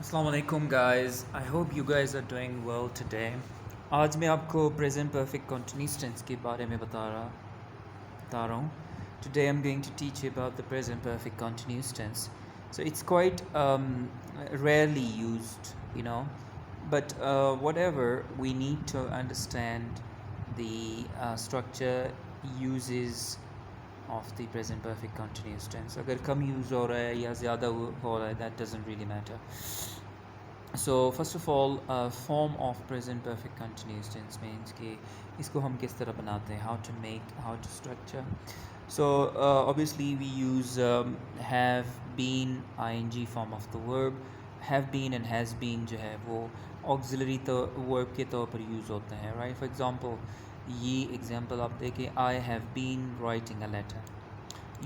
Assalamualaikum guys, I hope you guys are doing well today. आज मैं आपको present perfect continuous tense के बारे में बता रहा हूँ. Today I'm going to teach you about the present perfect continuous tense. So it's quite rarely used, but whatever, we need to understand the structure, uses of the present perfect continuous tense. अगर कम use हो रहा है या ज़्यादा हो रहा है, that doesn't really matter. So first of all, form of present perfect continuous tense means कि इसको हम किस तरह बनाते हैं, how to structure. So obviously we use have been ing form of the verb. Have been and has been जो है वो auxiliary तो verb के तौर पर use होते हैं, right? For example, ये example आप देखें, I have been writing a letter.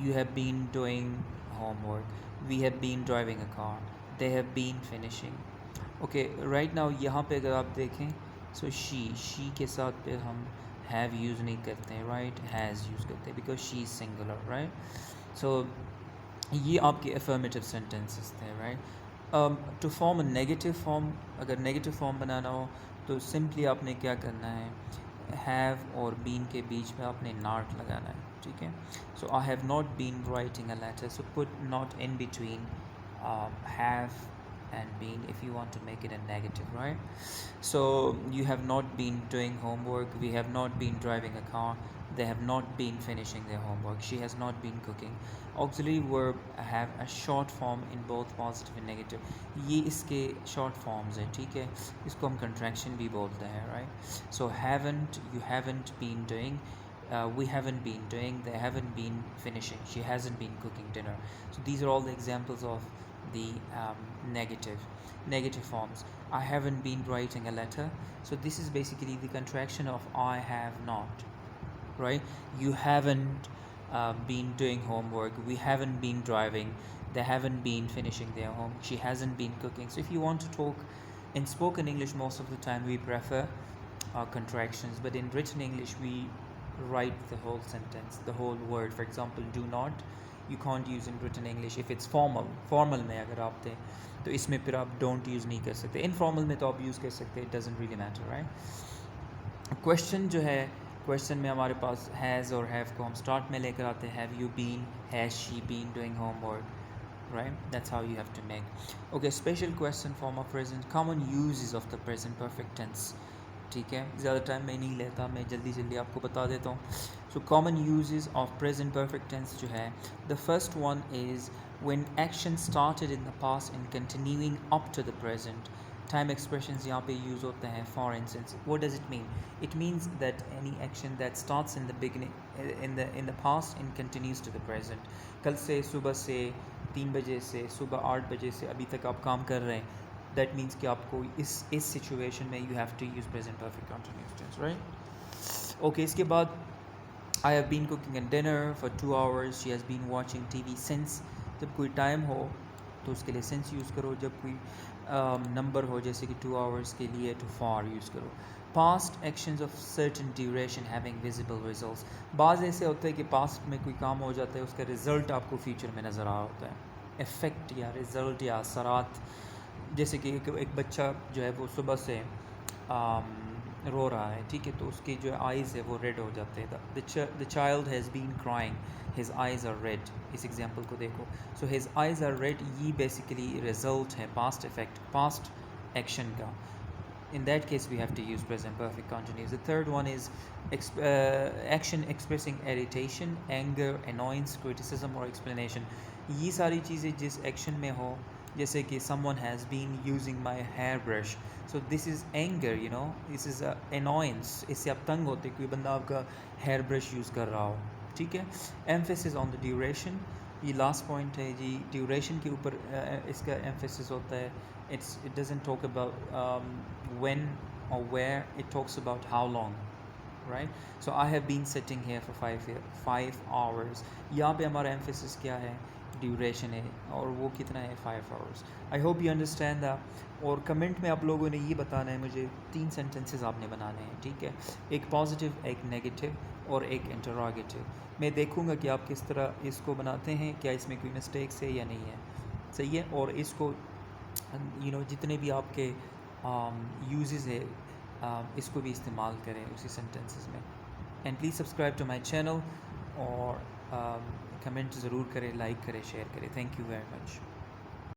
You have been doing homework. We have been driving a car. They have been finishing. Okay right now यहाँ पे अगर आप देखें सो शी के साथ पे हम हैव यूज़ नहीं करते हैं, राइट, हैज़ यूज़ करते हैं because she is singular, right. So ये आपके अफर्मेटिव सेंटेंसेस थे, right. To form a negative form, अगर नेगेटिव फॉर्म बनाना हो तो सिंपली आपने क्या करना है, हैव और बीन के बीच में आपने नॉट लगाना है, ठीक है. So I have not been writing a letter, so put not in between have and been if you want to make it a negative, right? So you have not been doing homework, we have not been driving a car, they have not been finishing their homework, she has not been cooking. Auxiliary verb have a short form in both positive and negative. ये इसके short forms हैं, ठीक है, इसको हम contraction भी बोलते हैं, right? So haven't, you haven't been doing, we haven't been doing, they haven't been finishing, she hasn't been cooking dinner. So these are all the examples of the negative forms. I haven't been writing a letter, so this is basically the contraction of I have not, right? You haven't been doing homework, we haven't been driving, they haven't been finishing their home, she hasn't been cooking. So if you want to talk in spoken English, most of the time we prefer contractions, but in written English we write the whole sentence, the whole word. For example, do not, you can't use in written English if it's formal में अगर आप थे तो इसमें फिर आप don't use नहीं कर सकते, informal में तो आप use कर सकते, it doesn't really matter, right? Question जो है, question में हमारे पास has और have को हम start में लेकर आते हैं, have you been, has she been doing homework, right? That's how you have to make. Okay, special question form of present, common uses of the present perfect tense, ठीक है, ज़्यादा टाइम मैं नहीं लेता, मैं जल्दी आपको बता देता हूँ. So common uses of present perfect tense जो है, the first one is when action started in the past and continuing up to the present. Time expressions यहाँ पे use होते हैं. For instance, what does it mean? It means that any action that starts in the beginning, in the past and continues to the present. कल से, सुबह से, 3 बजे से, सुबह 8 बजे से अभी तक आप काम कर रहे हैं. That means कि आपको इस सिचुएशन में you have to use present perfect continuous tense, right? Okay, इसके बाद I have been cooking a dinner for 2 hours, she has been watching TV since. जब कोई टाइम हो तो उसके लिए since यूज़ करो, जब कोई नंबर हो जैसे कि 2 hours के लिए तो for यूज़ करो. Past actions of certain duration having visible results. बाज़ ऐसे होता है कि past में कोई काम हो जाता है, उसका रिज़ल्ट आपको फ्यूचर में नज़र आ होता है, इफ़ेक्ट या रिज़ल्ट या असरात. जैसे कि एक बच्चा जो है वो सुबह से रो रहा है, ठीक है, तो उसकी जो आइज़ है वो रेड हो जाते हैं. The child has been crying, his eyes are red. इस एग्जांपल को देखो, so his eyes are red, ये बेसिकली रिजल्ट है पास्ट इफेक्ट, पास्ट एक्शन का. In that case we have to use present perfect continuous. The third one is action expressing irritation, anger, annoyance, criticism or explanation. ये सारी चीज़ें जिस action में हो, जैसे कि someone has been using my hairbrush, so this is anger, this is annoyance, इससे आप तंग होते कोई बंदा आपका hair brush यूज़ कर रहा हो, ठीक है. Emphasis on the duration, ये लास्ट पॉइंट है जी, ड्यूरेशन के ऊपर इसका एम्फेसिस होता है. it doesn't talk about when or where, it talks about how long, right? So I have been sitting here for 5 hours. यहाँ पे हमारा एम्फेसिस क्या है, ड्यूरेशन है, और वो कितना है, 5 hours. I hope you understand that. और कमेंट में आप लोगों ने ये बताना है मुझे, 3 सेंटेंसेस आपने बनाने हैं, ठीक है, एक पॉजिटिव, एक नेगेटिव और एक इंटरोगेटिव. मैं देखूंगा कि आप किस तरह इसको बनाते हैं, क्या इसमें कोई मिस्टेक्स है या नहीं है, सही है. और इसको जितने भी आपके यूजेस है इसको भी इस्तेमाल करें उसी सेंटेंसेस में. And please subscribe to my channel और कमेंट ज़रूर करें, लाइक करें, शेयर करें. Thank you very much.